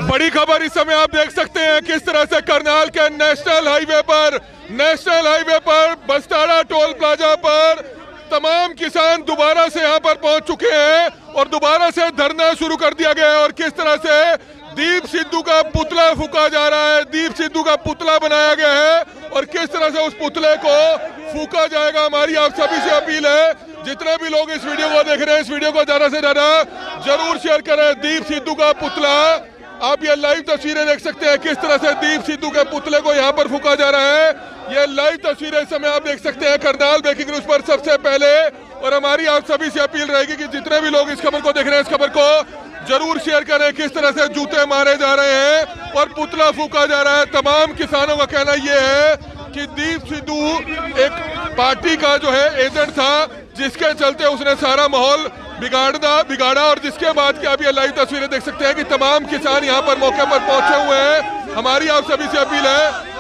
बड़ी खबर इस समय आप देख सकते हैं किस तरह से करनाल के नेशनल हाईवे पर बस्ताड़ा टोल प्लाजा पर तमाम किसान दोबारा से यहां पर पहुंच चुके हैं और दोबारा से धरना शुरू कर दिया गया है। और किस तरह से दीप सिद्धू का पुतला फूका जा रहा है, दीप सिद्धू का पुतला बनाया गया है और किस तरह से उस पुतले को फूका जाएगा। हमारी आप सभी से अपील है, जितने भी लोग इस वीडियो को देख रहे हैं, इस वीडियो को ज्यादा से ज्यादा जरूर शेयर करें। दीप सिद्धू का पुतला, आप ये लाइव तस्वीरें देख सकते हैं किस तरह से दीप सिद्धू के पुतले को यहाँ पर फूका जा रहा है। ये लाइव तस्वीरें इस समय आप देख सकते हैं करनाल ब्रेकिंग न्यूज पर सबसे पहले। और हमारी आप सभी से अपील रहेगी कि जितने भी लोग इस खबर को देख रहे हैं, इस खबर को जरूर शेयर करें। किस तरह से जूते मारे जा रहे हैं और पुतला फूका जा रहा है। तमाम किसानों का कहना यह है कि दीप सिद्धू एक पार्टी का जो है एजेंट था, जिसके चलते उसने सारा माहौल बिगाड़ा और जिसके बाद की आप ये लाइव तस्वीरें देख सकते हैं कि तमाम किसान यहाँ पर मौके पर पहुंचे हुए हैं। हमारी आप सभी से अपील है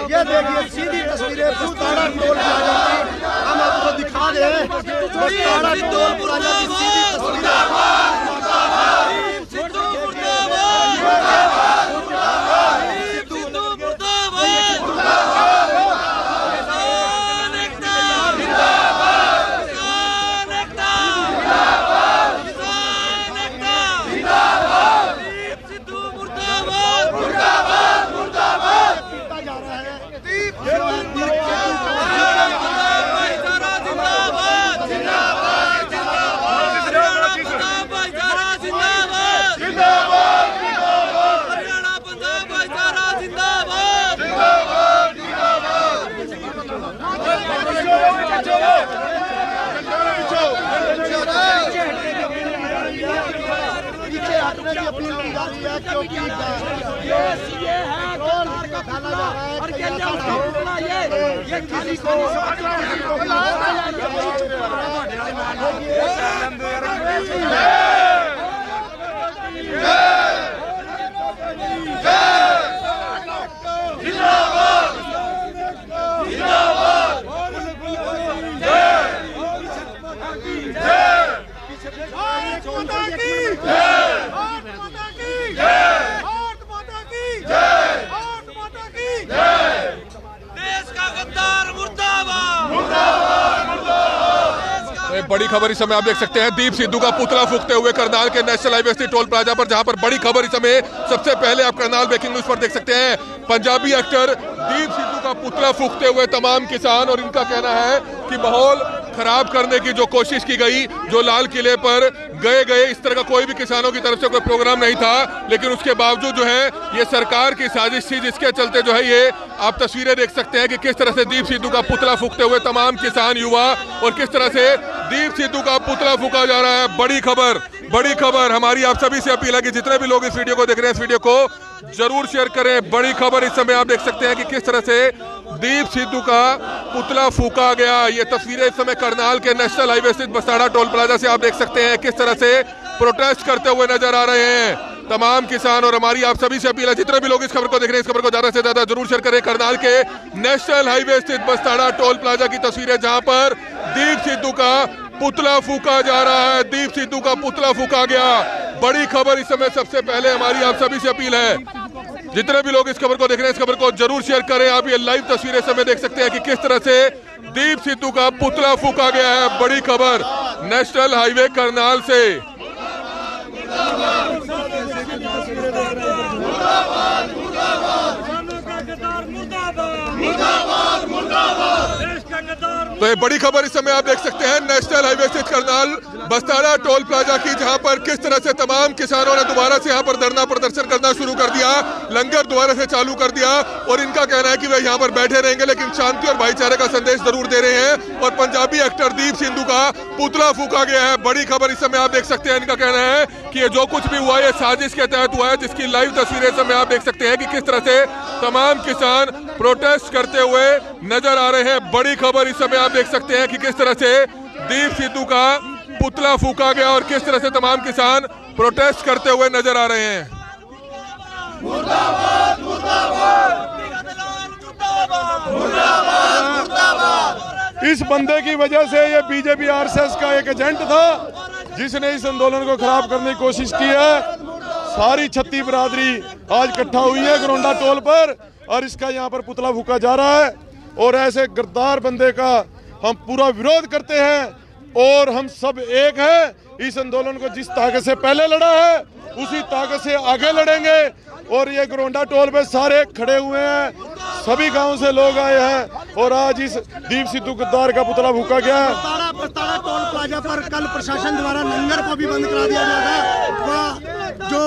ये देखिए सीधी तस्वीरें बस्ताड़ा टोल प्लाजा की, हम आपको दिखा रहे हैं बस्ताड़ा टोल प्लाजा की सीधी तस्वीरें। अपील की जा रही है क्योंकि ये है का खाना जा रहा है और ये किसी को बड़ी खबर इस समय आप देख सकते हैं दीप सिद्धू का पुतला फूकते हुए करनाल के नेशनल हाईवे स्थित टोल प्लाजा पर, जहां पर बड़ी खबर इस समय सबसे पहले आप करनाल ब्रेकिंग न्यूज पर देख सकते हैं। पंजाबी एक्टर दीप सिद्धू का पुतला फूकते हुए तमाम किसान, और इनका कहना है कि माहौल खराब करने की जो कोशिश की गई, जो लाल किले पर गए इस तरह का कोई भी किसानों की तरफ से कोई प्रोग्राम नहीं था, लेकिन उसके बावजूद जो है ये सरकार की साजिश थी, जिसके चलते जो है ये आप तस्वीरें देख सकते हैं कि किस तरह से दीप सिद्धू का पुतला फूकते हुए तमाम किसान, युवा, और किस तरह से दीप सिद्धू का पुतला फूका जा रहा है। बड़ी खबर हमारी आप सभी से अपील है कि जितने भी लोग इस वीडियो को देख रहे हैं, इस वीडियो को जरूर शेयर करें। बड़ी खबर इस समय आप देख सकते हैं कि किस तरह से दीप सिद्धू का पुतला फूका गया। ये तस्वीरें इस समय करनाल के नेशनल हाईवे स्थित बस्ताड़ा टोल प्लाजा से आप देख सकते हैं किस तरह से प्रोटेस्ट करते हुए नजर आ रहे हैं तमाम किसान। और हमारी आप सभी से अपील है, जितने भी लोग इस खबर को देख रहे हैं, इस खबर को ज्यादा से ज्यादा जरूर शेयर करें। करनाल के नेशनल हाईवे स्थित बस्ताड़ा टोल प्लाजा की तस्वीरें, जहां पर दीप सिद्धू का पुतला फूका जा रहा है, दीप सिद्धू का पुतला फूका गया। बड़ी खबर इस समय सबसे पहले हमारी आप सभी से अपील है, जितने भी लोग इस खबर को देख रहे हैं, इस खबर को जरूर शेयर करें। आप ये लाइव तस्वीरें समय देख सकते हैं कि किस तरह से दीप सिद्धू का पुतला फूका गया है। बड़ी खबर नेशनल हाईवे करनाल से। तो ये बड़ी खबर इस समय आप देख सकते हैं नेशनल हाईवे स्थित करनाल बस्ताड़ा टोल प्लाजा की, जहां पर किस तरह से तमाम किसानों ने दोबारा से यहां पर धरना प्रदर्शन करना शुरू कर दिया, लंगर दोबारा से चालू कर दिया। और इनका कहना है कि वे यहां पर बैठे रहेंगे, लेकिन शांति और भाईचारे का संदेश जरूर दे रहे हैं। और पंजाबी एक्टर दीप सिद्धू का पुतला फूका गया है। बड़ी खबर इस समय आप देख सकते हैं, इनका कहना है कि ये जो कुछ भी हुआ ये साजिश के तहत हुआ है, जिसकी लाइव तस्वीरें समय आप देख सकते हैं कि किस तरह से तमाम किसान प्रोटेस्ट करते हुए नजर आ रहे हैं। बड़ी खबर इस समय आप देख सकते हैं कि किस तरह से दीप सिद्धू का पुतला फूका गया और किस तरह से तमाम किसान प्रोटेस्ट करते हुए नजर आ रहे हैं। इस बंदे की वजह से ये बीजेपी आरएसएस का एक एजेंट था जिसने इस आंदोलन को खराब करने की कोशिश की है। सारी छत्ती बिरादरी आज इकट्ठा हुई है गरोंडा टोल पर और इसका यहाँ पर पुतला फूका जा रहा है और ऐसे गद्दार बंदे का हम पूरा विरोध करते हैं और हम सब एक हैं। इस आंदोलन को जिस ताकत से पहले लड़ा है उसी ताकत से आगे लड़ेंगे और ये गरोंडा टोल पे सारे खड़े हुए हैं, सभी गांव से लोग आए हैं और आज इस दीप सिद्धू गद्दार का पुतला फूका गया है। पस्ताड़ा टोल प्लाजा पर कल प्रशासन द्वारा लंगर को भी बंद करा दिया गया था, जो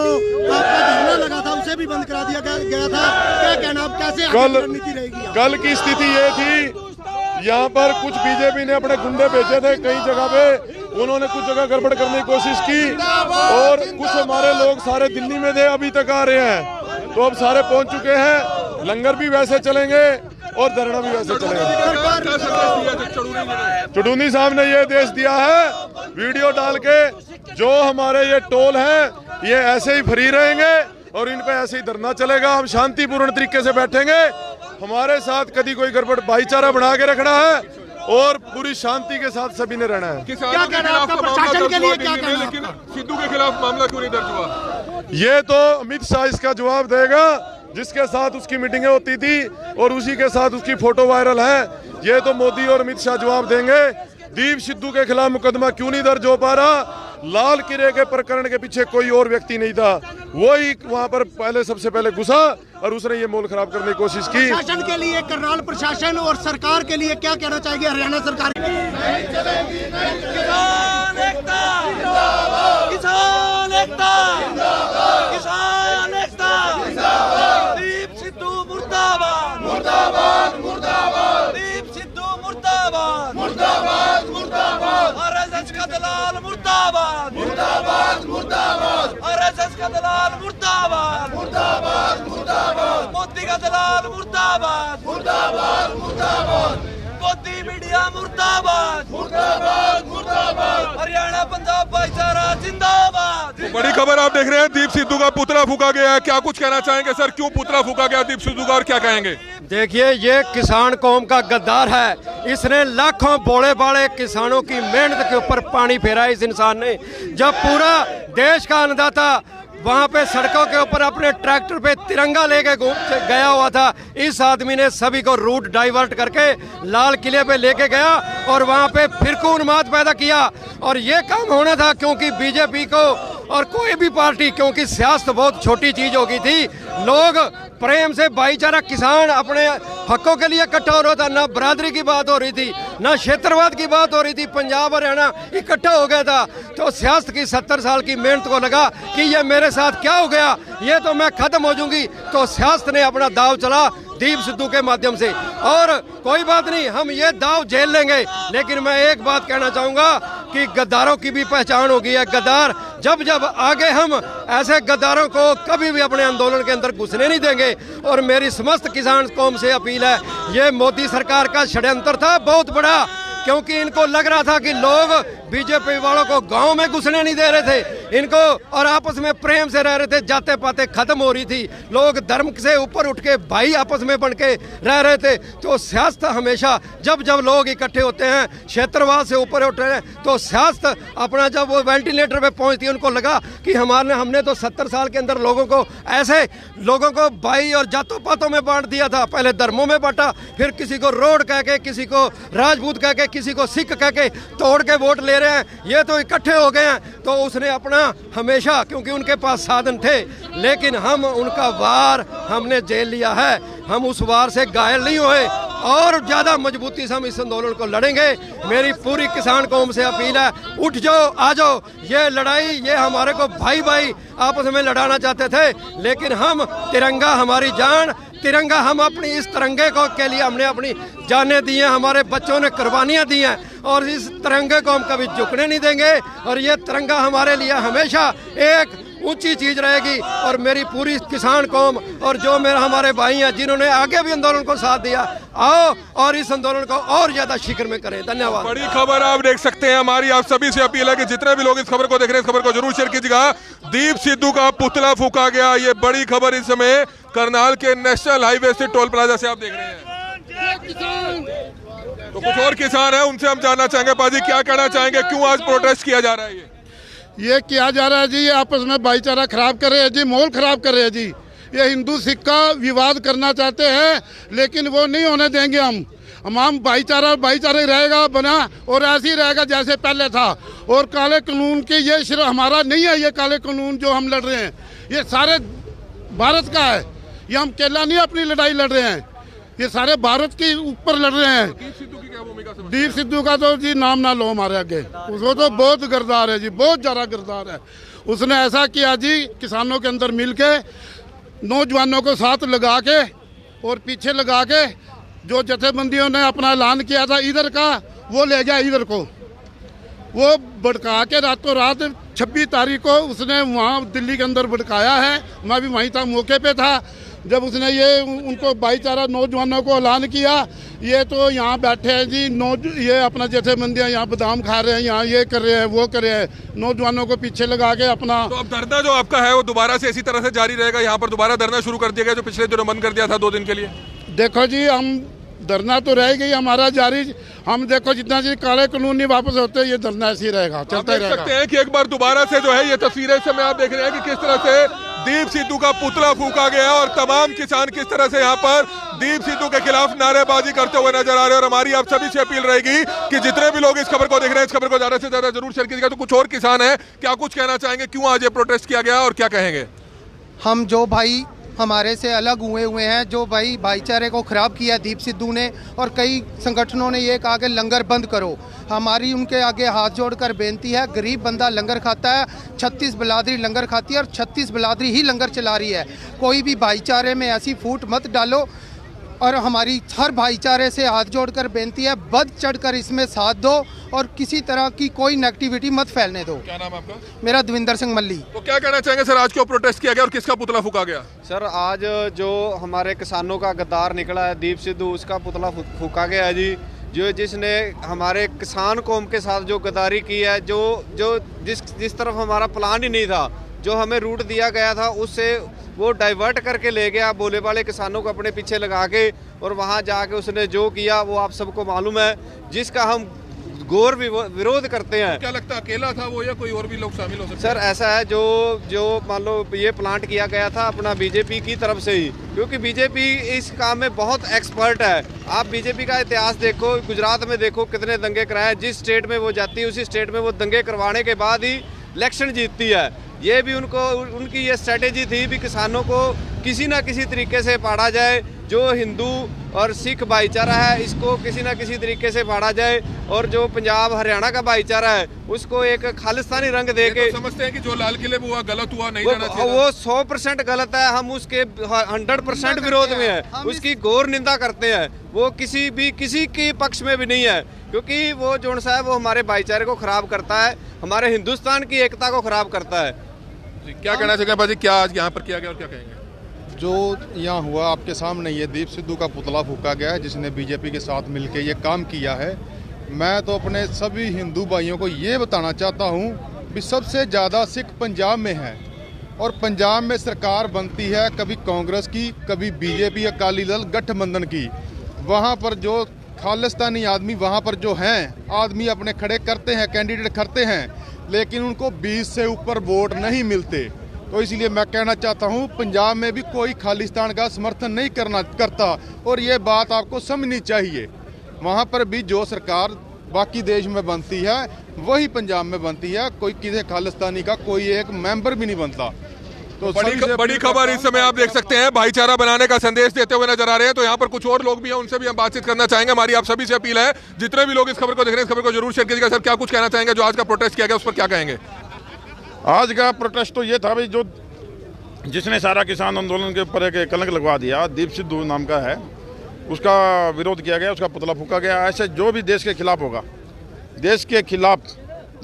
आपका धरना लगा था उसे भी बंद करा दिया गया था। क्या कहना, अब कैसे आगे रणनीति रहेगी? कल की स्थिति ये थी, यहाँ पर कुछ बीजेपी ने अपने गुंडे भेजे थे कई जगह पे, उन्होंने कुछ जगह गड़बड़ करने की कोशिश की और कुछ हमारे लोग सारे दिल्ली में थे, अभी तक आ रहे हैं, तो अब सारे पहुंच चुके हैं। लंगर भी वैसे चलेंगे और धरना भी वैसे चलेगा। चुड़ूनी साहब ने ये देश दिया है वीडियो डाल के, जो हमारे ये टोल हैं ये ऐसे ही फ्री रहेंगे और इन पे ऐसे ही धरना चलेगा। हम शांतिपूर्ण तरीके से बैठेंगे, हमारे साथ कभी कोई गड़बड़, भाईचारा बना के रखना है और पूरी शांति के साथ सभी ने रहना है। क्या कहना आपका प्रशासन के लिए, क्या कहना? लेकिन सिद्धू के खिलाफ मामला क्यों नहीं दर्ज हुआ? ये तो अमित शाह इसका जवाब देगा, जिसके साथ उसकी मीटिंगें होती थी और उसी के साथ उसकी फोटो वायरल है। ये तो मोदी और अमित शाह जवाब देंगे। दीप सिद्धू के खिलाफ मुकदमा क्यों नहीं दर्ज हो पा रहा? लाल किले के प्रकरण के पीछे कोई और व्यक्ति नहीं था, वही वहां पर पहले सबसे पहले घुसा और उसने ये माहौल खराब करने की कोशिश की। प्रशासन के लिए, करनाल प्रशासन और सरकार के लिए क्या कहना चाहेंगे हरियाणा सरकार? किसान एकता, किसान एकता, किसान एकता, दीप सिद्धू मुर्दाबाद, मुर्दाबाद, मुर्दाबाद, दीप सिद्धू मुर्दाबाद, मुर्दाबाद, मुर्दाबाद, आरएसएस का दलाल मुर्दाबाद, मुर्दाबाद, मुर्दाबाद, आरएसएस का दलाल मुर्दाबाद, मुर्दाबाद, मुर्दाबाद, मोदी का दलाल मुर्दाबाद, मुर्दाबाद, मुर्दाबाद, मोदी मीडिया मुर्दाबाद, मुर्दाबाद, मुर्दाबाद, हरियाणा पंजाब भाईचारा जिंदाबाद। बड़ी खबर आप देख रहे हैं, दीप सिद्धू का पुतला फूका गया है। क्या कुछ कहना चाहेंगे सर, क्यों पुतला फूका गया दीप सिद्धू का और क्या कहेंगे? देखिए, ये किसान कौम का गद्दार है। इसने लाखों बोले बाले किसानों की मेहनत के ऊपर पानी फेरा इस इंसान ने। जब पूरा देश का अन्नदाता वहाँ पे सड़कों के ऊपर अपने ट्रैक्टर पे तिरंगा लेके गया हुआ था, इस आदमी ने सभी को रूट डाइवर्ट करके लाल किले पे लेके गया और वहाँ पे फिरकू उन्माद पैदा किया। और ये काम होना था क्योंकि बीजेपी को और कोई भी पार्टी, क्योंकि सियासत बहुत छोटी चीज हो गई थी, लोग प्रेम से भाईचारा, किसान अपने हकों के लिए इकट्ठा हो रहा था, ना बरादरी की बात हो रही थी, ना क्षेत्रवाद की बात हो रही थी, पंजाब हरियाणा इकट्ठा हो गया था। तो सियासत की 70 साल की मेहनत को लगा कि ये मेरे साथ क्या हो गया, ये तो मैं खत्म हो जाऊंगी, तो सियासत ने अपना दाव चला दीप सिद्धू के माध्यम से। और कोई बात नहीं, हम ये दाव झेल लेंगे, लेकिन मैं एक बात कहना चाहूंगा कि गद्दारों की भी पहचान हो गई है। गद्दार जब जब आगे, हम ऐसे गद्दारों को कभी भी अपने आंदोलन के अंदर घुसने नहीं देंगे। और मेरी समस्त किसान कौम से अपील है, ये मोदी सरकार का षड्यंत्र था बहुत बड़ा, क्योंकि इनको लग रहा था कि लोग बीजेपी वालों को गांव में घुसने नहीं दे रहे थे इनको, और आपस में प्रेम से रह रहे थे, जाते पाते खत्म हो रही थी, लोग धर्म से ऊपर उठ के भाई आपस में बन के रह रहे थे। तो सियासत हमेशा, जब जब लोग इकट्ठे होते हैं, क्षेत्रवाद से ऊपर उठ रहे हैं, तो सियासत अपना जब वो वेंटिलेटर पे पहुंचती है, उनको लगा कि हमने तो 70 साल के अंदर लोगों को ऐसे लोगों को भाई और जातों पातों में बांट दिया था, पहले धर्मों में बांटा, फिर किसी को रोड कह के, किसी को राजपूत कह के, किसी को सिख कह के तोड़ के वोट ले रहे हैं, ये तो इकट्ठे हो गए हैं। तो उसने अपना हमेशा, क्योंकि उनके पास साधन थे, लेकिन हम उनका वार हमने झेल लिया है, हम उस वार से घायल नहीं हुए और ज्यादा मजबूती से हम इस आंदोलन को लड़ेंगे। मेरी पूरी किसान कौम से अपील है, उठ जाओ, आ जाओ। ये लड़ाई, ये हमारे को भाई भाई आपस में लड़ाना चाहते थे, लेकिन हम तिरंगा हमारी जान, तिरंगा हम अपनी इस तिरंगे को के लिए हमने अपनी जानें दी हैं, हमारे बच्चों ने कुर्बानियां दी हैं और इस तिरंगे को हम कभी झुकने नहीं देंगे। और ये तिरंगा हमारे लिए हमेशा एक ऊंची चीज रहेगी। और मेरी पूरी किसान कौम और जो मेरा हमारे भाई हैं जिन्होंने आगे भी आंदोलन को साथ दिया, आओ और इस आंदोलन को और ज्यादा शिखर में करें। धन्यवाद। बड़ी खबर आप देख सकते हैं। हमारी आप सभी से अपील है कि जितने भी लोग इस खबर को देख रहे हैं, इस खबर को जरूर शेयर कीजिएगा। दीप सिद्धू का पुतला फूका गया, ये बड़ी खबर इस समय करनाल के नेशनल हाईवे से टोल प्लाजा से आप देख रहे हैं। तो कुछ और किसान है, उनसे हम जानना चाहेंगे। पाजी क्या कहना चाहेंगे, क्यों आज प्रोटेस्ट किया जा रहा है? ये किया जा रहा है जी, ये आपस में भाईचारा खराब कर रहे हैं जी, माहौल खराब कर रहे हैं जी। ये हिंदू सिख का विवाद करना चाहते हैं, लेकिन वो नहीं होने देंगे हम भाईचारा रहेगा बना और ऐसे ही रहेगा जैसे पहले था। और काले कानून के ये सिर्फ हमारा नहीं है, ये काले कानून जो हम लड़ रहे हैं ये सारे भारत का है। ये हम अकेला नहीं अपनी लड़ाई लड़ रहे हैं, ये सारे भारत के ऊपर लड़ रहे हैं। दीप सिद्धू का तो जी नाम ना लो हमारे आगे, उसको तो बहुत गिरदार है जी, बहुत ज़्यादा गिरदार है। उसने ऐसा किया जी, किसानों के अंदर मिल के, नौजवानों को साथ लगा के और पीछे लगा के, जो जथेबंदियों ने अपना ऐलान किया था इधर का, वो ले गया इधर को। वो भड़का के रातों रात 26 तारीख को उसने वहाँ दिल्ली के अंदर भड़काया है। मैं भी वहीं था, मौके पे था जब उसने ये उनको भाईचारा नौजवानों को ऐलान किया। ये तो यहाँ बैठे हैं जी, ये अपना जथेबंदियाँ यहाँ बादाम खा रहे हैं, यहाँ ये कर रहे हैं, वो कर रहे हैं, नौजवानों को पीछे लगा के अपना। तो अब धरना जो आपका है वो दोबारा से इसी तरह से जारी रहेगा? यहाँ पर दोबारा धरना शुरू कर दिया गया जो पिछले दिनों बंद कर दिया था 2 दिन के लिए? देखो जी, हम धरना तो रहेगा ही हमारा जारी। हम देखो जितना जी काले कानून नहीं वापस होते, ये धरना ऐसे ही रहेगा, चलता ही रहेगा। देख सकते हैं कि एक बार दोबारा से जो है ये तस्वीरें इस समय आप देख रहे हैं कि किस तरह से दीप सिद्धू का पुतला फूका गया और तमाम किसान किस तरह से यहाँ पर दीप सिद्धू के खिलाफ नारेबाजी करते हुए नजर आ रहे हैं। और हमारी आप सभी से अपील रहेगी कि जितने भी लोग इस खबर को देख रहे हैं, इस खबर को ज्यादा से ज्यादा जरूर शेयर कीजिएगा। तो कुछ और किसान है, क्या कुछ कहना चाहेंगे, क्यों आज ये प्रोटेस्ट किया गया और क्या कहेंगे? हम जो भाई हमारे से अलग हुए हैं, जो भाई भाईचारे को ख़राब किया दीप सिद्धू ने, और कई संगठनों ने ये कहा कि लंगर बंद करो। हमारी उनके आगे हाथ जोड़कर बेनती है, गरीब बंदा लंगर खाता है, 36 बिलादरी लंगर खाती है और 36 बिलादरी ही लंगर चला रही है। कोई भी भाईचारे में ऐसी फूट मत डालो। और हमारी हर भाईचारे से हाथ जोड़कर बेनती है, बढ़ चढ़कर इसमें साथ दो और किसी तरह की कोई नेगेटिविटी मत फैलने दो। क्या नाम है आपका? मेरा दविंदर सिंह मल्ली। तो क्या कहना चाहेंगे सर, आज क्यों प्रोटेस्ट किया गया और किसका पुतला फूका गया? सर, आज जो हमारे किसानों का गद्दार निकला है दीप सिद्धू, उसका पुतला फूका गया है जी। जो जिसने हमारे किसान कौम के साथ जो गद्दारी की है, जिस तरफ हमारा प्लान ही नहीं था, जो हमें रूट दिया गया था, उससे वो डाइवर्ट करके ले गया भोले वाले किसानों को अपने पीछे लगा के। और वहाँ जाके उसने जो किया वो आप सबको मालूम है, जिसका हम घोर विरोध करते हैं। क्या लगता है अकेला था वो या कोई और भी लोग शामिल हो सकते हैं? सर, ऐसा है जो मान लो ये प्लांट किया गया था अपना बीजेपी की तरफ से ही, क्योंकि बीजेपी इस काम में बहुत एक्सपर्ट है। आप बीजेपी का इतिहास देखो, गुजरात में देखो कितने दंगे कराए, जिस स्टेट में वो जाती है उसी स्टेट में वो दंगे करवाने के बाद ही इलेक्शन जीतती है। ये भी उनकी ये स्ट्रेटेजी थी भी किसानों को किसी ना किसी तरीके से फाड़ा जाए। जो हिंदू और सिख भाईचारा है इसको किसी ना किसी तरीके से फाड़ा जाए, और जो पंजाब हरियाणा का भाईचारा है उसको एक खालिस्तानी रंग दे के। तो समझते हैं कि जो लाल किले में हुआ गलत हुआ, नहीं जाना चाहिए। वो 100% गलत है, हम उसके 100% विरोध में है, उसकी घोर निंदा करते हैं। वो किसी के पक्ष में भी नहीं है, क्योंकि वो जो सा है वो हमारे भाईचारे को खराब करता है, हमारे हिंदुस्तान की एकता को खराब करता है। क्या कहना चाहिए भाजी, क्या आज यहाँ पर किया गया और क्या कहेंगे? जो यहाँ हुआ आपके सामने, ये दीप सिद्धू का पुतला फूका गया है, जिसने बीजेपी के साथ मिलकर ये काम किया है। मैं तो अपने सभी हिंदू भाइयों को ये बताना चाहता हूँ कि सबसे ज़्यादा सिख पंजाब में है, और पंजाब में सरकार बनती है कभी कांग्रेस की, कभी बीजेपी, अकाली दल गठबंधन की। वहाँ पर जो खालिस्तानी आदमी वहाँ पर जो हैं आदमी अपने खड़े करते हैं, कैंडिडेट करते हैं, लेकिन उनको 20 से ऊपर वोट नहीं मिलते। तो इसलिए मैं कहना चाहता हूँ पंजाब में भी कोई खालिस्तान का समर्थन नहीं करता, और ये बात आपको समझनी चाहिए। वहाँ पर भी जो सरकार बाकी देश में बनती है वही पंजाब में बनती है, कोई किसी खालिस्तानी का कोई एक मेंबर भी नहीं बनता। तो बड़ी खबर इस समय आप देख सकते हैं, भाईचारा बनाने का संदेश देते हुए नजर आ रहे हैं। तो यहाँ पर कुछ और लोग भी हैं, उनसे भी हम बातचीत करना चाहेंगे। हमारी आप सभी से अपील है, जितने भी लोग इस खबर को देख रहे हैं इस खबर को जरूर शेयर कीजिएगा। सर, क्या कुछ कहना चाहेंगे, जो आज का प्रोटेस्ट किया गया उस पर क्या कहेंगे? आज का प्रोटेस्ट तो ये था भाई, जो जिसने सारा किसान आंदोलन के ऊपर एक कलंक लगवा दिया, दीप सिद्धू नाम का है, उसका विरोध किया गया, उसका पुतला फूका गया। ऐसे जो भी देश के खिलाफ होगा, देश के खिलाफ,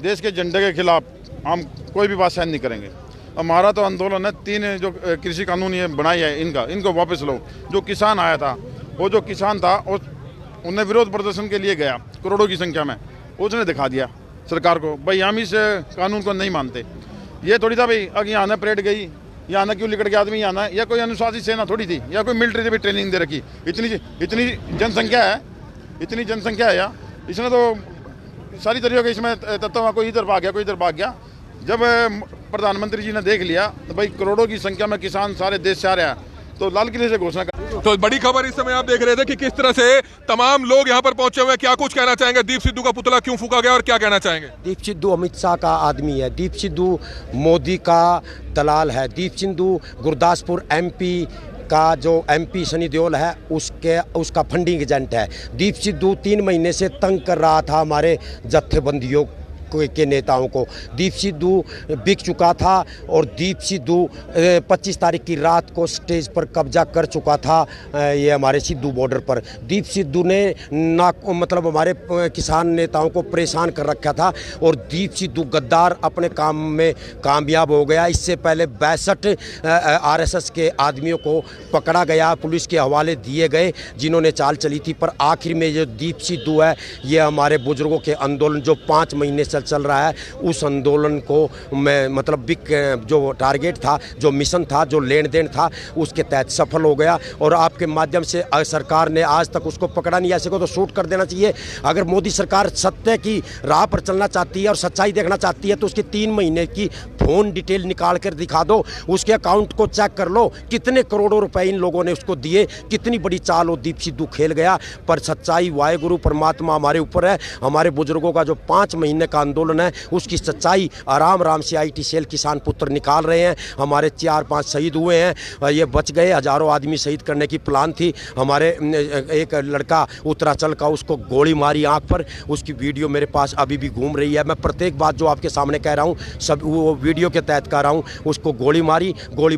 देश के झंडे के खिलाफ हम कोई भी बात सहन नहीं करेंगे। हमारा तो आंदोलन है, 3 जो कृषि कानून ये बनाए है इनको वापस लो। जो किसान आया था, वो जो किसान था उन्हें विरोध प्रदर्शन के लिए गया करोड़ों की संख्या में, उसने दिखा दिया सरकार को भाई हम इस कानून को नहीं मानते। ये थोड़ी था भाई अगर यहाँ परेड गई, यहाँ क्यों लिकड़ के आदमी यहाँ, या कोई अनुशासित सेना थोड़ी थी, या कोई मिलिट्री से भी ट्रेनिंग दे रखी। इतनी जनसंख्या है यहाँ, इसने तो सारी तरीकों के इसमें तत्व, कोई इधर भाग गया कोई इधर भाग गया। जब प्रधानमंत्री जी ने देख लिया तो भाई करोड़ों की संख्या में किसान सारे देश से आ रहा है, तो लाल किले से घोषणा कर। तो बड़ी खबर इस समय आप देख रहे थे कि किस तरह से तमाम लोग यहाँ पर पहुंचे हुए हैं। क्या कुछ कहना चाहेंगे? दीप सिद्धू का पुतला क्यों फूका गया और क्या कहना चाहेंगे? दीप सिद्धू अमित शाह का आदमी है, दीप सिद्धू मोदी का दलाल है, दीप सिद्धू गुरदासपुर MP का जो MP सनी देओल है उसका फंडिंग एजेंट है। दीप सिद्धू 3 महीने से तंग कर रहा था हमारे जत्थेबंदियों के नेताओं को। दीप सिद्धू बिक चुका था और दीप सिद्धू 25 तारीख की रात को स्टेज पर कब्जा कर चुका था ये हमारे सिद्धू बॉर्डर पर। दीप सिद्धू ने मतलब हमारे किसान नेताओं को परेशान कर रखा था और दीप सिद्धू गद्दार अपने काम में कामयाब हो गया। इससे पहले 62 RSS के आदमियों को पकड़ा गया, पुलिस के हवाले दिए गए जिन्होंने चाल चली थी। पर आखिर में जो दीप सिद्धू है ये हमारे बुजुर्गों के आंदोलन जो 5 महीने से चल रहा है उस आंदोलन को मैं मतलब बिग जो टारगेट था, जो मिशन था, जो लेन देन था उसके तहत सफल हो गया। और आपके माध्यम से सरकार ने आज तक उसको पकड़ा नहीं, ऐसे को तो शूट कर देना चाहिए। अगर मोदी सरकार सत्य की राह पर चलना चाहती है और सच्चाई देखना चाहती है तो उसके 3 महीने की फ़ोन डिटेल निकाल कर दिखा दो, उसके अकाउंट को चेक कर लो, कितने करोड़ों रुपए इन लोगों ने उसको दिए, कितनी बड़ी चाल वो दीप सिद्धू खेल गया। पर सच्चाई वाहेगुरु परमात्मा हमारे ऊपर है। हमारे बुजुर्गों का जो 5 महीने का आंदोलन है उसकी सच्चाई आराम से IT सेल किसान पुत्र निकाल रहे हैं। हमारे 4-5 शहीद हुए हैं, ये बच गए। हजारों आदमी शहीद करने की प्लान थी। हमारे एक लड़का उत्तराचल का, उसको गोली मारी आंख पर, उसकी वीडियो मेरे पास अभी भी घूम रही है। मैं प्रत्येक बात जो आपके सामने कह रहा हूँ सब वो वीडियो के तहत कह रहा हूँ। उसको गोली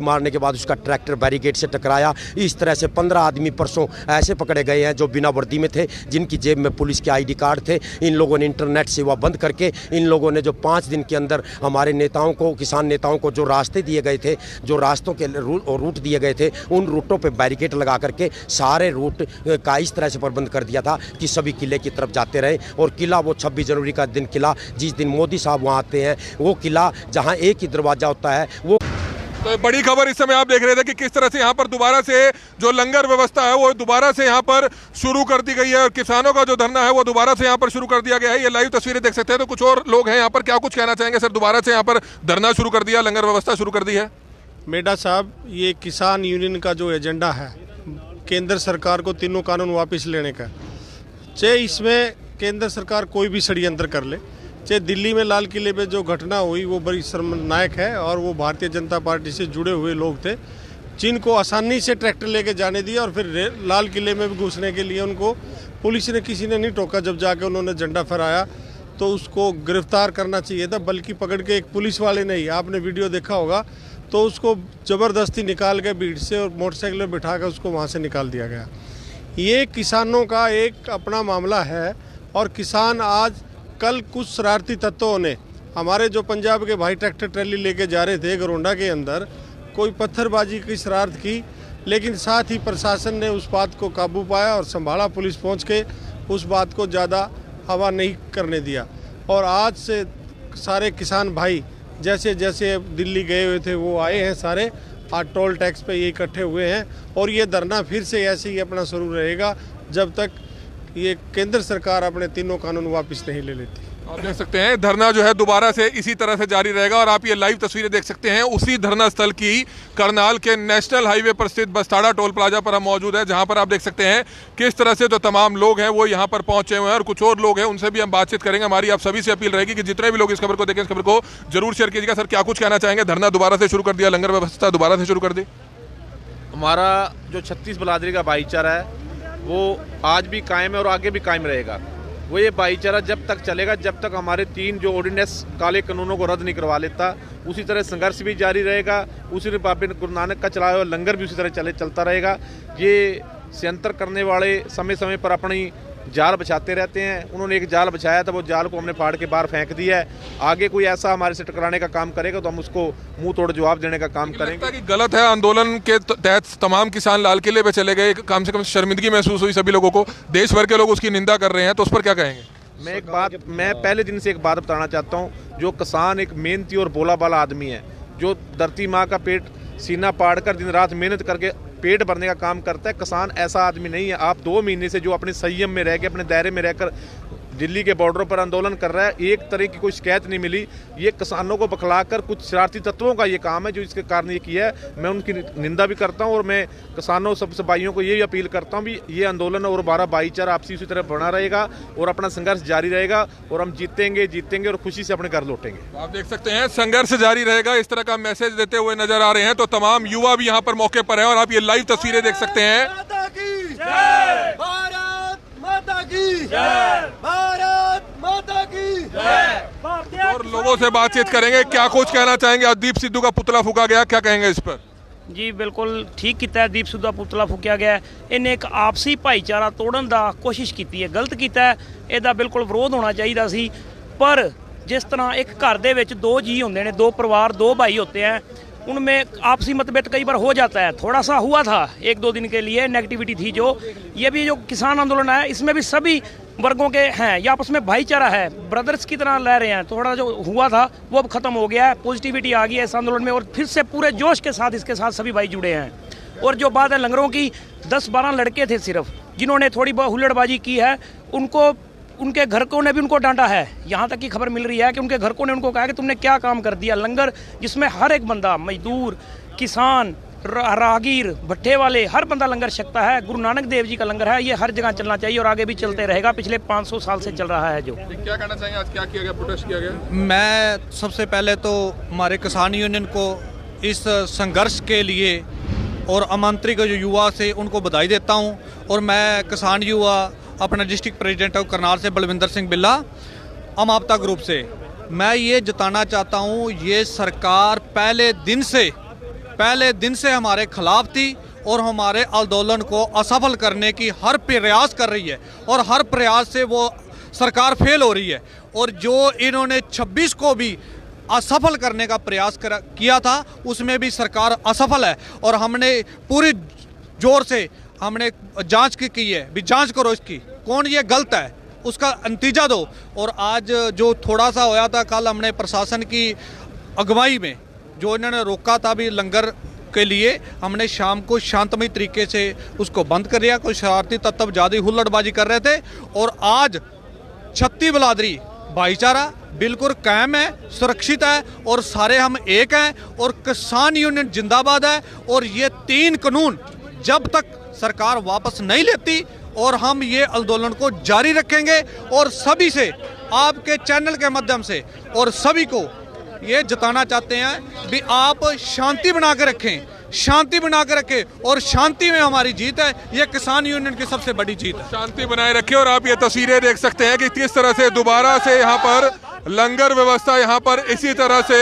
मारने के बाद उसका ट्रैक्टर बैरिकेड से टकराया। इस तरह से 15 आदमी परसों ऐसे पकड़े गए हैं जो बिना वर्दी में थे, जिनकी जेब में पुलिस के ID कार्ड थे। इन लोगों ने इंटरनेट सेवा बंद करके, इन लोगों ने जो 5 दिन के अंदर हमारे नेताओं को, किसान नेताओं को जो रास्ते दिए गए थे, जो रास्तों के रूट दिए गए थे, उन रूटों पे बैरिकेड लगा करके सारे रूट का इस तरह से प्रबंध कर दिया था कि सभी किले की तरफ जाते रहे। और किला वो 26 जनवरी का दिन, किला जिस दिन मोदी साहब वहाँ आते हैं, वो किला जहाँ एक ही दरवाजा होता है वो। तो बड़ी खबर इस समय आप देख रहे थे कि किस तरह से यहाँ पर दोबारा से जो लंगर व्यवस्था है वो दोबारा से यहाँ पर शुरू कर दी गई है और किसानों का जो धरना है वो दोबारा से यहाँ पर शुरू कर दिया गया है। ये लाइव तस्वीरें देख सकते हैं। तो कुछ और लोग हैं यहाँ पर, क्या कुछ कहना चाहेंगे सर? दोबारा से यहाँ पर धरना शुरू कर दिया, लंगर व्यवस्था शुरू कर दी है। मेडा साहब, ये किसान यूनियन का जो एजेंडा है केंद्र सरकार को 3 कानून वापस लेने का, चाहे इसमें केंद्र सरकार कोई भी षड्यंत्र कर ले, चाहे दिल्ली में लाल किले पे जो घटना हुई वो बड़ी शर्मनाक है। और वो भारतीय जनता पार्टी से जुड़े हुए लोग थे जिनको आसानी से ट्रैक्टर लेके जाने दिया और फिर लाल किले में भी घुसने के लिए उनको पुलिस ने, किसी ने नहीं टोका। जब जाके उन्होंने झंडा फहराया तो उसको गिरफ्तार करना चाहिए था, बल्कि पकड़ के एक पुलिस वाले नहीं, आपने वीडियो देखा होगा, तो उसको ज़बरदस्ती निकाल के भीड़ से और मोटरसाइकिल में बिठा कर उसको वहाँ से निकाल दिया गया। ये किसानों का एक अपना मामला है। और किसान आज कल कुछ शरारती तत्वों ने, हमारे जो पंजाब के भाई ट्रैक्टर ट्रैली लेके जा रहे थे गरोंडा के अंदर, कोई पत्थरबाजी की शरारत की, लेकिन साथ ही प्रशासन ने उस बात को काबू पाया और संभाला। पुलिस पहुंच के उस बात को ज़्यादा हवा नहीं करने दिया। और आज से सारे किसान भाई जैसे जैसे दिल्ली गए हुए थे वो आए हैं सारे, आज टोल टैक्स पे ये इकट्ठे हुए हैं। और ये धरना फिर से ऐसे ही अपना शुरू रहेगा जब तक ये केंद्र सरकार अपने 3 कानून वापस नहीं ले लेती। आप देख सकते हैं धरना जो है दोबारा से इसी तरह से जारी रहेगा। और आप ये लाइव तस्वीरें देख सकते हैं उसी धरना स्थल की, करनाल के नेशनल हाईवे पर स्थित बस्ताड़ा टोल प्लाजा पर हम मौजूद हैं, जहां पर आप देख सकते हैं किस तरह से जो तमाम लोग हैं वो यहां पर पहुंचे हुए हैं। और कुछ और लोग हैं, उनसे भी हम बातचीत करेंगे। हमारी आप सभी से अपील रहेगी कि जितने भी लोग इस खबर को देखें, इस खबर को जरूर शेयर कीजिएगा। सर, क्या कुछ कहना चाहेंगे? धरना दोबारा से शुरू कर दिया, लंगर व्यवस्था दोबारा से शुरू कर दी। हमारा जो 36 बिरादरी का भाईचारा है वो आज भी कायम है और आगे भी कायम रहेगा। वो ये भाईचारा जब तक चलेगा जब तक हमारे 3 जो ऑर्डिनेंस काले कानूनों को रद्द नहीं करवा लेता। उसी तरह संघर्ष भी जारी रहेगा, उसी बाबा गुरु नानक का चलाया हुआ लंगर भी उसी तरह चलता रहेगा। ये षड्यंत्र करने वाले समय समय पर अपनी जाल बिछाते रहते हैं। उन्होंने एक जाल बिछाया था, वो जाल को हमने फाड़ के बाहर फेंक दिया है। आगे कोई ऐसा हमारे से टकराने का काम करेगा तो हम उसको मुंह तोड़ जवाब देने का काम करेंगे। कि गलत है, आंदोलन के तहत तमाम किसान लाल किले पे चले गए, कम से कम शर्मिंदगी महसूस हुई सभी लोगों को, देश भर के लोग उसकी निंदा कर रहे हैं, तो उस पर क्या कहेंगे? मैं पहले दिन से एक बात बताना चाहता हूँ, जो किसान एक मेहनती और बोला बाला आदमी है, जो धरती माँ का पेट सीना पाड़ कर दिन रात मेहनत करके पेट भरने का काम करता है। किसान ऐसा आदमी नहीं है। आप 2 महीने से जो अपने संयम में रह के अपने दायरे में रहकर दिल्ली के बॉर्डरों पर आंदोलन कर रहा है, एक तरह की कोई शिकायत नहीं मिली। ये किसानों को बखलाकर कुछ शरारती तत्वों का ये काम है जो इसके कारण ये किया है। मैं उनकी निंदा भी करता हूँ और मैं किसानों सबसे भाइयों को यही अपील करता हूँ भी ये आंदोलन और हमारा भाईचारा आपसी उसी तरह बना रहेगा और अपना संघर्ष जारी रहेगा और हम जीतेंगे और खुशी से अपने घर लौटेंगे। आप देख सकते हैं संघर्ष जारी रहेगा, इस तरह का मैसेज देते हुए नजर आ रहे हैं। तो तमाम युवा भी यहाँ पर मौके पर है और आप ये लाइव तस्वीरें देख सकते हैं। और लोगों से बातचीत करेंगे, क्या कुछ कहना चाहेंगे? आज दीप सिद्धू का पुतला फूका गया, क्या कहेंगे इस पर? जी बिल्कुल ठीक किया है, दीप सिद्धू का पुतला फूकिया गया। इन्हें एक आपसी भाईचारा तोड़न दा कोशिश की है, गलत किया है। ਇਹਦਾ बिल्कुल विरोध होना चाहिए सी। पर जिस तरह एक घर दे विच 2 जी होंगे ने, 2 परिवार 2 भाई होते हैं, उनमें आपसी मतभेद कई बार हो जाता है। थोड़ा सा हुआ था 1-2 दिन के लिए, नेगेटिविटी थी। जो ये भी जो किसान आंदोलन है इसमें भी सभी वर्गों के हैं, ये आपस में भाईचारा है, ब्रदर्स की तरह रह रहे हैं। थोड़ा जो हुआ था वो अब खत्म हो गया है, पॉजिटिविटी आ गई है इस आंदोलन में और फिर से पूरे जोश के साथ इसके साथ सभी भाई जुड़े हैं। और जो बात है लंगरों की, 10-12 लड़के थे सिर्फ जिन्होंने थोड़ी बहुत हुल्लड़बाजी की है, उनको उनके घर को ने भी उनको डांटा है। यहाँ तक की खबर मिल रही है कि उनके घर को ने उनको कहा कि तुमने क्या काम कर दिया। लंगर जिसमें हर एक बंदा, मजदूर, किसान, राहगीर, भट्टे वाले, हर बंदा लंगर छकता है। गुरु नानक देव जी का लंगर है, ये हर जगह चलना चाहिए और आगे भी चलते रहेगा। पिछले 500 साल से चल रहा है। जो क्या कहना चाहिए, आज क्या किया गया, प्रोटेस्ट किया गया? मैं सबसे पहले तो हमारे किसान यूनियन को इस संघर्ष के लिए और आमंत्रित जो युवा से उनको बधाई देता हूँ। और मैं किसान युवा अपना डिस्ट्रिक्ट प्रेसिडेंट हूँ करनाल से बलविंदर सिंह बिल्ला, आम आपदा ग्रुप से। मैं ये जताना चाहता हूँ, ये सरकार पहले दिन से हमारे खिलाफ थी और हमारे आंदोलन को असफल करने की हर प्रयास कर रही है और हर प्रयास से वो सरकार फेल हो रही है। और जो इन्होंने 26 को भी असफल करने का प्रयास किया था, उसमें भी सरकार असफल है। और हमने पूरी जोर से हमने जांच की है, भी जांच करो इसकी, कौन ये गलत है उसका नतीजा दो। और आज जो थोड़ा सा होया था, कल हमने प्रशासन की अगुवाई में जो इन्होंने रोका था भी लंगर के लिए, हमने शाम को शांतमय तरीके से उसको बंद कर दिया। कोई शरारती तत्व ज़्यादा हुल्लड़बाजी कर रहे थे। और आज 36 बिरादरी भाईचारा बिल्कुल कायम है, सुरक्षित है और सारे हम एक हैं और किसान यूनियन जिंदाबाद है। और ये 3 कानून जब तक सरकार वापस नहीं लेती और हम ये आंदोलन को जारी रखेंगे। और सभी से, आपके चैनल के माध्यम से और सभी को ये जताना चाहते हैं भी आप शांति बना के रखें, शांति बना के रखें और शांति में हमारी जीत है। ये किसान यूनियन की सबसे बड़ी जीत है। शांति बनाए रखें। और आप ये तस्वीरें देख सकते हैं कि किस तरह से दोबारा से यहाँ पर लंगर व्यवस्था यहाँ पर इसी तरह से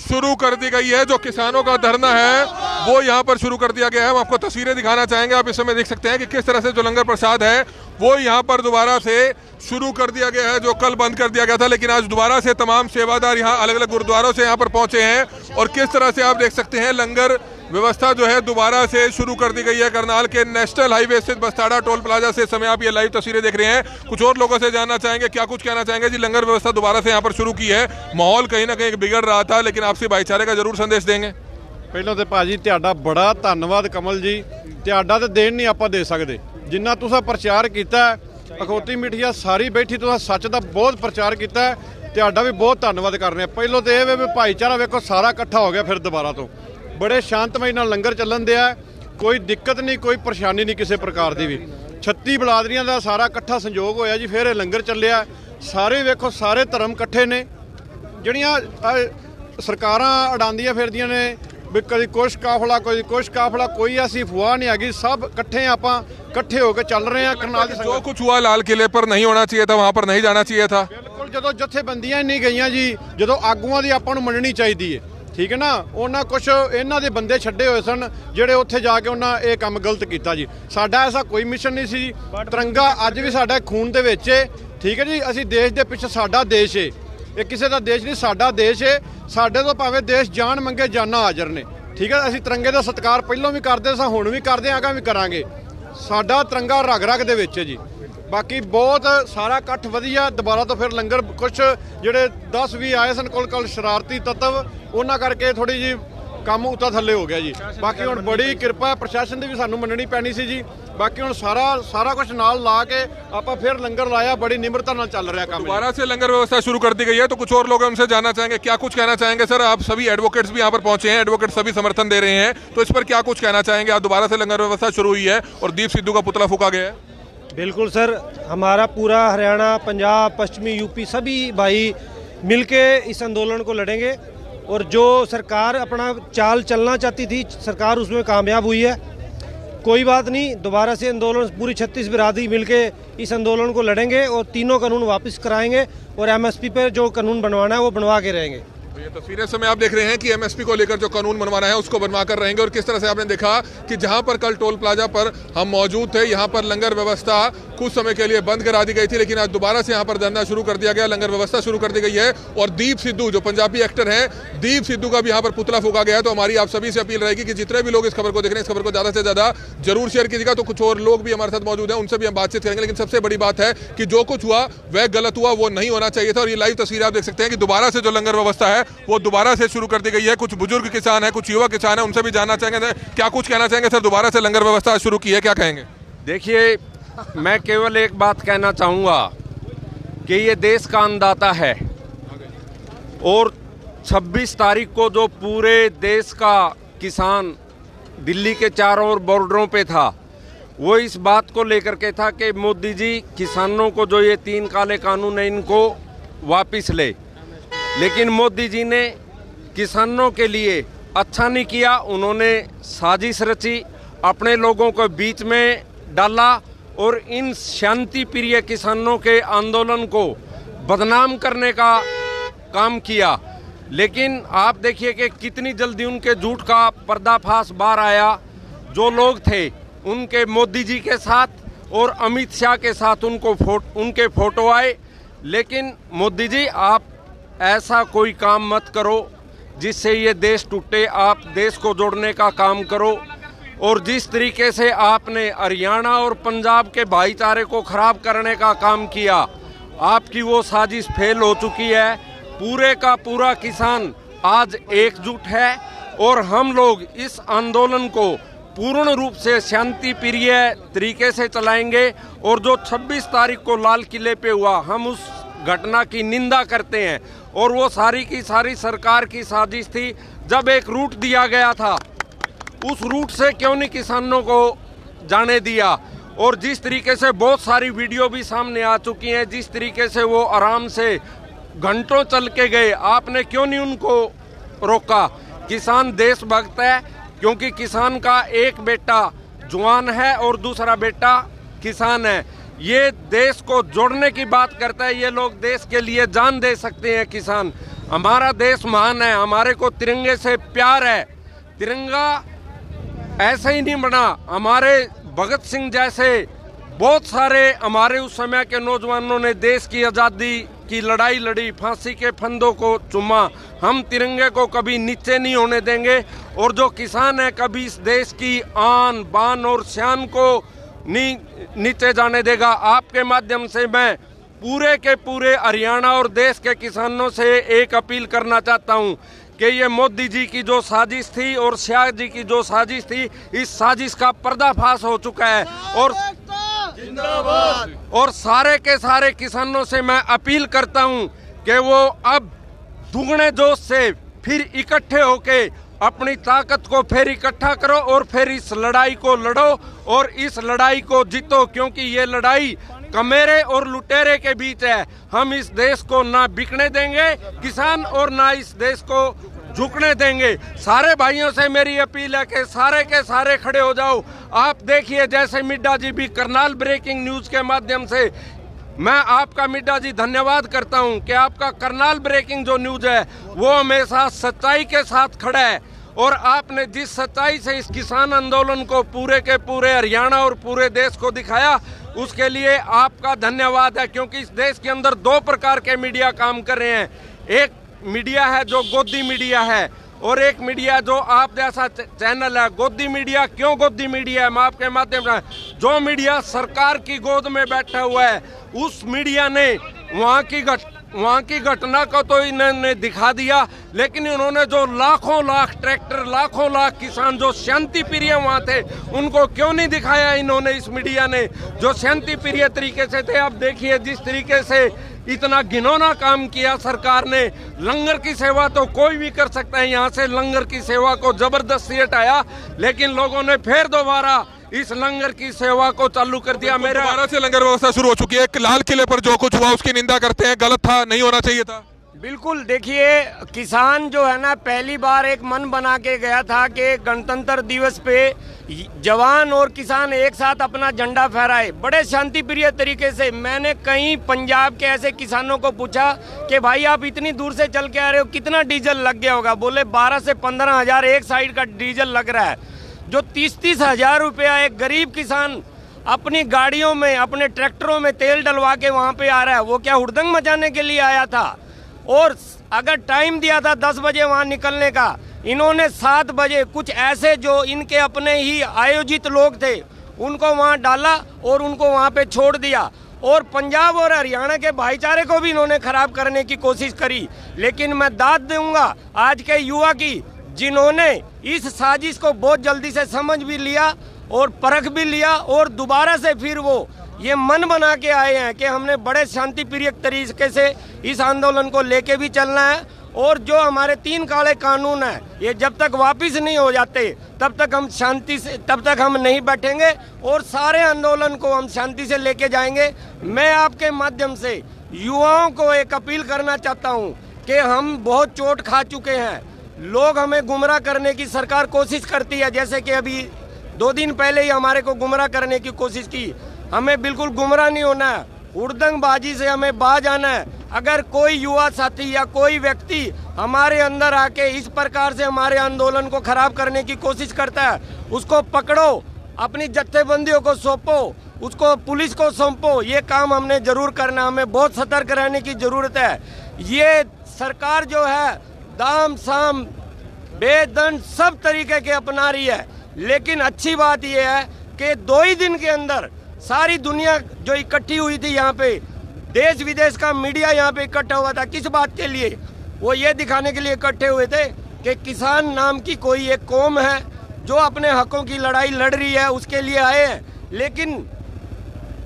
शुरू कर दी गई है। जो किसानों का धरना है वो यहाँ पर शुरू कर दिया गया है। हम आपको तस्वीरें दिखाना चाहेंगे। आप इस समय देख सकते हैं कि किस तरह से जो लंगर प्रसाद है वो यहाँ पर दोबारा से शुरू कर दिया गया है, जो कल बंद कर दिया गया था। लेकिन आज दोबारा से तमाम सेवादार यहाँ अलग अलग गुरुद्वारों से यहाँ पर पहुंचे हैं और किस तरह से आप देख सकते हैं लंगर व्यवस्था जो है दोबारा से शुरू कर दी गई है। करनाल के नेशनल हाईवे स्थित बस्ताड़ा टोल प्लाजा से समय आप ये लाइव तस्वीरें देख रहे हैं। कुछ और लोगों से जानना चाहेंगे, क्या कुछ कहना चाहेंगे जी? लंगर व्यवस्था दोबारा से यहाँ पर शुरू की है, माहौल कहीं ना कहीं बिगड़ रहा था, लेकिन आपसी भाईचारे का जरूर संदेश देंगे। ਪਹਿਲਾਂ ਤੇ ਭਾਜੀ ਤੁਹਾਡਾ ਬੜਾ ਧੰਨਵਾਦ ਕਮਲ ਜੀ, ਤੁਹਾਡਾ ਤੇ ਦੇਣ ਨਹੀਂ ਆਪਾਂ ਦੇ ਸਕਦੇ ਜਿੰਨਾ ਤੁਸੀਂ ਪ੍ਰਚਾਰ ਕੀਤਾ। ਅਖੌਤੀ ਮਿੱਠੀਆ ਸਾਰੀ ਬੈਠੀ ਤੁਸੀਂ ਸੱਚ ਦਾ ਬਹੁਤ ਪ੍ਰਚਾਰ ਕੀਤਾ, ਤੁਹਾਡਾ ਵੀ ਬਹੁਤ ਧੰਨਵਾਦ ਕਰਨੇ ਆ। ਪਹਿਲਾਂ ਤੇ ਇਹ ਵੀ ਭਾਈਚਾਰਾ ਵੇਖੋ ਸਾਰਾ ਇਕੱਠਾ ਹੋ ਗਿਆ ਫਿਰ ਦੁਬਾਰਾ ਤੋਂ, ਬੜੇ ਸ਼ਾਂਤਮਈ ਨਾਲ ਲੰਗਰ ਚੱਲਣ ਦਿਆ, ਕੋਈ ਦਿੱਕਤ ਨਹੀਂ, ਕੋਈ ਪਰੇਸ਼ਾਨੀ ਨਹੀਂ ਕਿਸੇ ਪ੍ਰਕਾਰ ਦੀ ਵੀ। 36 ਬਲਾਦਰੀਆਂ ਦਾ ਸਾਰਾ ਇਕੱਠਾ ਸੰਯੋਗ ਹੋਇਆ ਜੀ, ਫਿਰ ਇਹ ਲੰਗਰ ਚੱਲਿਆ। ਸਾਰੇ ਵੇਖੋ ਸਾਰੇ ਧਰਮ ਇਕੱਠੇ ਨੇ। ਜਿਹੜੀਆਂ ਸਰਕਾਰਾਂ ਅਡਾਉਂਦੀਆਂ ਫਿਰਦੀਆਂ ਨੇ ਵੀ ਕਦੀ ਕੁਛ ਕਾਫਲਾ कोई ऐसी अफवाह नहीं हैगी, सब इकट्ठे ਆਪਾਂ ਇਕੱਠੇ ਹੋ ਕੇ ਚੱਲ ਰਹੇ ਆ। ਕਰਨਾਲ ਦੇ जो कुछ हुआ लाल किले पर नहीं होना चाहिए था, वहां पर नहीं जाना चाहिए था। ਬਿਲਕੁਲ, ਜਦੋਂ ਜਥੇਬੰਦੀਆਂ ਨਹੀਂ ਗਈਆਂ ਜੀ, ਜਦੋਂ ਆਗੂਆਂ ਦੀ ਆਪਾਂ ਨੂੰ ਮੰਨਣੀ ਚਾਹੀਦੀ ਹੈ। ਠੀਕ ਹੈ ਨਾ। ਉਹਨਾਂ ਕੁਝ ਇਹਨਾਂ ਦੇ ਬੰਦੇ ਛੱਡੇ ਹੋਏ ਸਨ ਜਿਹੜੇ ਉੱਥੇ ਜਾ ਕੇ ਉਹਨਾਂ ਇਹ ਕੰਮ ਗਲਤ ਕੀਤਾ ਜੀ। ਸਾਡਾ ਐਸਾ ਕੋਈ ਮਿਸ਼ਨ ਨਹੀਂ ਸੀ ਜੀ। ਤਿਰੰਗਾ ਅੱਜ ਵੀ ਸਾਡਾ ਖੂਨ ਦੇ ਵਿੱਚ ਹੈ, ਠੀਕ ਹੈ ਜੀ। ਅਸੀਂ ਦੇਸ਼ ਦੇ ਪਿੱਛੇ, ਸਾਡਾ ਦੇਸ਼ ਹੈ, ਇਹ ਕਿਸੇ ਦਾ ਦੇਸ਼ ਨਹੀਂ, ਸਾਡਾ ਦੇਸ਼ ਹੈ। ਸਾਡੇ ਤੋਂ ਭਾਵੇਂ ਦੇਸ਼ ਜਾਨ ਮੰਗੇ ਜਾਨਾਂ ਹਾਜ਼ਰ ਨੇ, ਠੀਕ ਹੈ। ਅਸੀਂ ਤਿਰੰਗੇ ਦਾ ਸਤਿਕਾਰ ਪਹਿਲਾਂ ਵੀ ਕਰਦੇ ਸਾਂ, ਹੁਣ ਵੀ ਕਰਦੇ ਆਂ, ਅੱਗੇ ਵੀ ਕਰਾਂਗੇ। ਸਾਡਾ ਤਿਰੰਗਾ ਰਗ ਰਗ ਦੇ ਵਿੱਚ ਹੈ ਜੀ। ਬਾਕੀ ਬਹੁਤ ਸਾਰਾ ਇਕੱਠ ਵਧੀਆ। ਦੁਬਾਰਾ ਤੋਂ ਫਿਰ ਲੰਗਰ ਕੁਛ ਜਿਹੜੇ 10-20 ਆਏ ਸਨ ਕੋਲ ਸ਼ਰਾਰਤੀ ਤੱਤਵ, ਉਹਨਾਂ ਕਰਕੇ ਥੋੜੀ ਜੀ ਕੰਮ ਉੱਤਾ ਥੱਲੇ ਹੋ ਗਿਆ ਜੀ। ਬਾਕੀ ਹੁਣ ਬੜੀ ਕਿਰਪਾ ਪ੍ਰਸ਼ਾਸਨ ਦੀ ਵੀ ਸਾਨੂੰ ਮੰਨਣੀ ਪੈਣੀ ਸੀ ਜੀ। बाकी ਹੁਣ सारा कुछ नाल ला के आप फिर लंगर लाया, बड़ी निम्रता नाल चल रहा काम। दोबारा से लंगर व्यवस्था शुरू कर दी गई है, तो कुछ और लोग हमसे जानना चाहेंगे, क्या कुछ कहना चाहेंगे? सर, आप सभी एडवोकेट्स भी यहाँ पर पहुंचे हैं, एडवोकेट सभी समर्थन दे रहे हैं, तो इस पर क्या कुछ कहना चाहेंगे? आज दोबारा से लंगर व्यवस्था शुरू हुई है और दीप सिद्धू का पुतला फूका गया है। बिल्कुल सर, हमारा पूरा हरियाणा, पंजाब, पश्चिमी यूपी सभी भाई मिलके इस आंदोलन को लड़ेंगे और जो सरकार अपना चाल चलना चाहती थी, सरकार उसमें कामयाब हुई है। कोई बात नहीं, दोबारा से आंदोलन पूरी 36 बिरादरी मिलके इस आंदोलन को लड़ेंगे और तीनों कानून वापस कराएंगे और एमएसपी पे जो कानून बनवाना है वो बनवा के रहेंगे। ये तस्वीरें समय आप देख रहे हैं कि एमएसपी को लेकर जो कानून बनवाना है उसको बनवा कर रहेंगे। और किस तरह से आपने देखा कि जहां पर कल टोल प्लाजा पर हम मौजूद थे, यहां पर लंगर व्यवस्था कुछ समय के लिए बंद करा दी गई थी, लेकिन आज दोबारा से यहां पर धरना शुरू कर दिया गया, लंगर व्यवस्था शुरू कर दी गई है। और दीप सिद्धू जो पंजाबी एक्टर हैं, दीप सिद्धू का भी यहां पर पुतला फूका गया है। तो हमारी आप सभी से अपील रहेगी कि जितने भी लोग इस खबर को देख रहे हैं, इस खबर को ज्यादा से ज्यादा जरूर शेयर कीजिएगा। तो कुछ और लोग भी हमारे साथ मौजूद हैं, उनसे भी हम बातचीत करेंगे। लेकिन सबसे बड़ी बात है कि जो कुछ हुआ वह गलत हुआ, वो नहीं होना चाहिए था। और ये लाइव तस्वीर आप देख सकते हैं कि दोबारा से जो लंगर व्यवस्था है वो दोबारा से शुरू कर दी गई है। कुछ बुजुर्ग किसान हैं, कुछ युवा किसान हैं, उनसे भी जानना चाहेंगे क्या कुछ कहना चाहेंगे। सर, दोबारा से लंगर व्यवस्था शुरू की है, क्या कहेंगे? देखिए, मैं केवल एक बात कहना चाहूँगा कि ये देश का अन्नदाता है और 26 तारीख को जो पूरे देश का किसान दिल्ली के चारों ओर बॉर्डरों पे था, वो इस बात को लेकर के था कि मोदी जी किसानों को जो ये 3 काले कानून है इनको वापस ले। लेकिन मोदी जी ने किसानों के लिए अच्छा नहीं किया, उन्होंने साजिश रची, अपने लोगों को बीच में डाला और इन शांति प्रिय किसानों के आंदोलन को बदनाम करने का काम किया। लेकिन आप देखिए कि कितनी जल्दी उनके झूठ का पर्दाफाश बाहर आया। जो लोग थे उनके मोदी जी के साथ और अमित शाह के साथ उनके फोटो आए। लेकिन मोदी जी, आप ऐसा कोई काम मत करो जिससे ये देश टूटे, आप देश को जोड़ने का काम करो। और जिस तरीके से आपने हरियाणा और पंजाब के भाईचारे को खराब करने का काम किया, आपकी वो साजिश फेल हो चुकी है। पूरे का पूरा किसान आज एकजुट है और हम लोग इस आंदोलन को पूर्ण रूप से शांति प्रिय तरीके से चलाएंगे। और जो 26 तारीख को लाल किले पे हुआ, हम उस घटना की निंदा करते हैं और वो सारी की सारी सरकार की साजिश थी। जब एक रूट दिया गया था, उस रूट से क्यों नहीं किसानों को जाने दिया? और जिस तरीके से बहुत सारी वीडियो भी सामने आ चुकी हैं, जिस तरीके से वो आराम से घंटों चल के गए, आपने क्यों नहीं उनको रोका? किसान देशभक्त है, क्योंकि किसान का एक बेटा जवान है और दूसरा बेटा किसान है। ये देश को जोड़ने की बात करता है। ये लोग देश के लिए जान दे सकते हैं। किसान, हमारा देश महान है, हमारे को तिरंगे से प्यार है। तिरंगा ऐसे ही नहीं बना, हमारे भगत सिंह जैसे बहुत सारे हमारे उस समय के नौजवानों ने देश की आज़ादी की लड़ाई लड़ी, फांसी के फंदों को चूमा। हम तिरंगे को कभी नीचे नहीं होने देंगे और जो किसान है कभी इस देश की आन बान और शान को नहीं नीचे जाने देगा। आपके माध्यम से मैं पूरे के पूरे हरियाणा और देश के किसानों से एक अपील करना चाहता हूं कि ये मोदी जी की जो साजिश थी और शाह जी की जो साजिश थी, इस साजिश का पर्दाफाश हो चुका है। और सारे के सारे किसानों से मैं अपील करता हूं कि वो अब दुगने जोश से फिर इकट्ठे होके अपनी ताकत को फिर इकट्ठा करो और फिर इस लड़ाई को लड़ो और इस लड़ाई को जीतो। क्योंकि ये लड़ाई कमेरे और लुटेरे के बीच है। हम इस देश को ना बिकने देंगे किसान और ना इस देश को झुकने देंगे। सारे भाइयों से मेरी अपील है कि सारे के सारे खड़े हो जाओ। आप देखिए, जैसे मिड्डा जी भी करनाल ब्रेकिंग न्यूज के माध्यम से मैं आपका मीडिया जी धन्यवाद करता हूं कि आपका करनाल ब्रेकिंग जो न्यूज है वो हमेशा सच्चाई के साथ खड़ा है, और आपने जिस सच्चाई से इस किसान आंदोलन को पूरे के पूरे हरियाणा और पूरे देश को दिखाया, उसके लिए आपका धन्यवाद है। क्योंकि इस देश के अंदर दो प्रकार के मीडिया काम कर रहे हैं, एक मीडिया है जो गोदी मीडिया है, और एक मीडिया जो आप जैसा चैनल है। गोदी मीडिया क्यों गोदी मीडिया है, मैं आपके माध्यम से, जो मीडिया सरकार की गोद में बैठा हुआ है, उस मीडिया ने वहाँ की घटना को तो इन्होंने दिखा दिया, लेकिन इन्होंने जो लाखों लाख ट्रैक्टर, लाखों लाख किसान जो शांति प्रिय वहाँ थे, उनको क्यों नहीं दिखाया इन्होंने, इस मीडिया ने, जो शांति प्रिय तरीके से थे। अब देखिए जिस तरीके से इतना घिनौना काम किया सरकार ने। लंगर की सेवा तो कोई भी कर सकता है, यहाँ से लंगर की सेवा को जबरदस्ती हटाया, लेकिन लोगों ने फिर दोबारा इस लंगर की सेवा को चालू कर दिया। मेरा दोबारा से लंगर व्यवस्था शुरू हो चुकी है। लाल किले पर जो कुछ हुआ उसकी निंदा करते हैं, गलत था, नहीं होना चाहिए था। बिल्कुल, देखिए किसान जो है ना, पहली बार एक मन बना के गया था कि गणतंत्र दिवस पे जवान और किसान एक साथ अपना झंडा फहराए बड़े शांति प्रिय तरीके से। मैंने कई पंजाब के ऐसे किसानों को पूछा कि भाई आप इतनी दूर से चल के आ रहे हो, कितना डीजल लग गया होगा? बोले 12 से 15 हजार एक साइड का डीजल लग रहा है। जो 30-30 हजार रुपया एक गरीब किसान अपनी गाड़ियों में, अपने ट्रैक्टरों में तेल डलवा के वहाँ पे आ रहा है, वो क्या हुड़दंग मचाने के लिए आया था? और अगर टाइम दिया था 10 बजे वहाँ निकलने का, इन्होंने 7 बजे कुछ ऐसे जो इनके अपने ही आयोजित लोग थे उनको वहाँ डाला और उनको वहाँ पे छोड़ दिया। और पंजाब और हरियाणा के भाईचारे को भी इन्होंने खराब करने की कोशिश करी। लेकिन मैं दाद दूंगा आज के युवा की, जिन्होंने इस साजिश को बहुत जल्दी से समझ भी लिया और परख भी लिया, और दोबारा से फिर वो ये मन बना के आए हैं कि हमने बड़े शांति प्रिय तरीके से इस आंदोलन को लेके भी चलना है। और जो हमारे 3 काले कानून हैं, ये जब तक वापस नहीं हो जाते तब तक हम शांति से, तब तक हम नहीं बैठेंगे और सारे आंदोलन को हम शांति से लेके जाएंगे। मैं आपके माध्यम से युवाओं को एक अपील करना चाहता हूँ कि हम बहुत चोट खा चुके हैं। लोग हमें गुमराह करने की सरकार कोशिश करती है, जैसे कि अभी 2 दिन पहले ही हमारे को गुमराह करने की कोशिश की। हमें बिल्कुल गुमराह नहीं होना है, हुड़दंगबाजी से हमें बाज आना है। अगर कोई युवा साथी या कोई व्यक्ति हमारे अंदर आके इस प्रकार से हमारे आंदोलन को खराब करने की कोशिश करता है, उसको पकड़ो, अपनी जत्थेबंदियों को सौंपो, उसको पुलिस को सौंपो। ये काम हमने जरूर करना, हमें बहुत सतर्क रहने की जरूरत है। ये सरकार जो है दाम साम बेदंड सब तरीके के अपना रही है, लेकिन अच्छी बात यह है कि 2 ही दिन के अंदर सारी दुनिया जो इकट्ठी हुई थी यहाँ पे, देश विदेश का मीडिया यहाँ पे इकट्ठा हुआ था। किस बात के लिए? वो ये दिखाने के लिए इकट्ठे हुए थे कि किसान नाम की कोई एक कौम है जो अपने हकों की लड़ाई लड़ रही है, उसके लिए आए हैं। लेकिन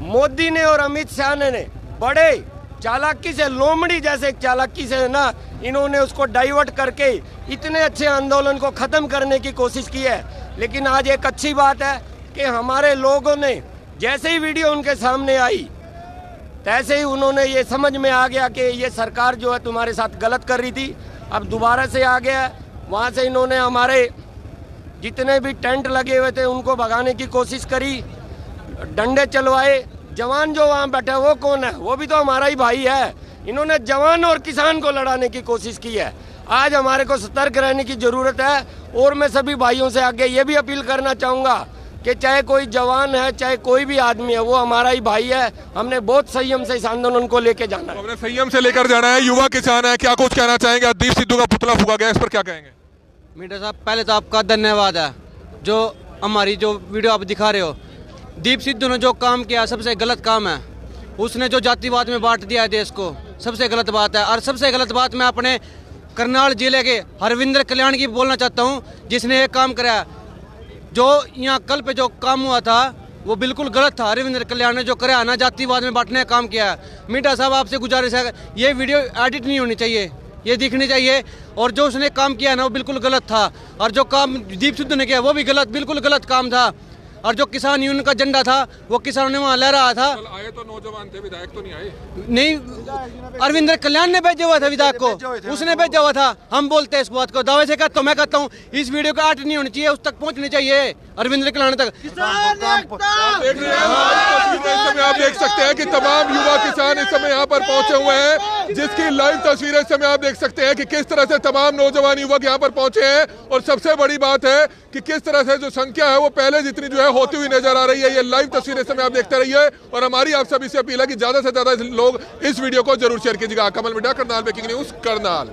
मोदी ने और अमित शाह ने बड़े चालाकी से, लोमड़ी जैसे चालाकी से ना, इन्होंने उसको डाइवर्ट करके इतने अच्छे आंदोलन को खत्म करने की कोशिश की है। लेकिन आज एक अच्छी बात है कि हमारे लोगों ने जैसे ही वीडियो उनके सामने आई, तैसे ही उन्होंने ये समझ में आ गया कि ये सरकार जो है तुम्हारे साथ गलत कर रही थी। अब दोबारा से आ गया, वहाँ से इन्होंने हमारे जितने भी टेंट लगे हुए थे उनको भगाने की कोशिश करी, डंडे चलवाए। जवान जो वहाँ बैठा वो कौन है? वो भी तो हमारा ही भाई है। इन्होंने जवान और किसान को लड़ाने की कोशिश की है। आज हमारे को सतर्क रहने की ज़रूरत है। और मैं सभी भाइयों से आगे ये भी अपील करना चाहूँगा कि चाहे कोई जवान है, चाहे कोई भी आदमी है, वो हमारा ही भाई है। हमने बहुत संयम से इस आंदोलन को लेके जाना है। हमने संयम से लेकर जाना है। युवा किसान है, क्या कुछ कहना चाहेंगे? दीप सिद्धू का पुतला फूंका गया, इस पर क्या कहेंगे? मीडिया साहब, पहले तो आपका धन्यवाद है जो हमारी जो वीडियो आप दिखा रहे हो। दीप सिद्धू ने जो काम किया सबसे गलत काम है। उसने जो जातिवाद में बांट दिया है देश को, सबसे गलत बात है। और सबसे गलत बात मैं अपने करनाल जिले के हरविंदर कल्याण की बोलना चाहता हूँ, जिसने एक काम कराया। जो यहाँ कल पे जो काम हुआ था वो बिल्कुल गलत था। हरविंदर कल्याण ने जो कराया ना, जातिवाद में बांटने का काम किया है। मीडिया साहब, आपसे गुजारिश है, ये वीडियो एडिट नहीं होनी चाहिए, ये दिखनी चाहिए। और जो उसने काम किया ना वो बिल्कुल गलत था। और जो काम दीप सिद्धू ने किया वो भी गलत, बिल्कुल गलत काम था। और जो किसान यूनियन का झंडा था वो किसानों ने वहाँ लहराया था। कल आए तो नौजवान थे, विधायक तो नहीं आए। नहीं, अरविंद कल्याण ने भेजा हुआ था विधायक को, उसने भेजा हुआ था। हम बोलते हैं इस बात को, दावे से कहता हूँ, मैं कहता हूँ इस वीडियो का आर्ट नहीं होनी चाहिए, उस तक पहुँचनी चाहिए अरविंद कल्याण तक। देख रहे हैं इस समय आप देख सकते हैं कि तमाम युवा किसान इस समय यहाँ पर पहुंचे हुए हैं, जिसकी लाइव तस्वीरें इस समय आप देख सकते हैं कि किस तरह से तमाम नौजवान युवक यहाँ पर पहुंचे हैं। और सबसे बड़ी बात है कि किस तरह से जो संख्या है वो पहले जितनी जो है होती हुई नजर आ रही है। ये लाइव तस्वीरें इस समय आप देखते रहिए और हमारी आप सभी से अपील है कि ज्यादा से ज्यादा लोग इस वीडियो को जरूर शेयर कीजिएगा। Kamal media, Karnal breaking news, Karnal.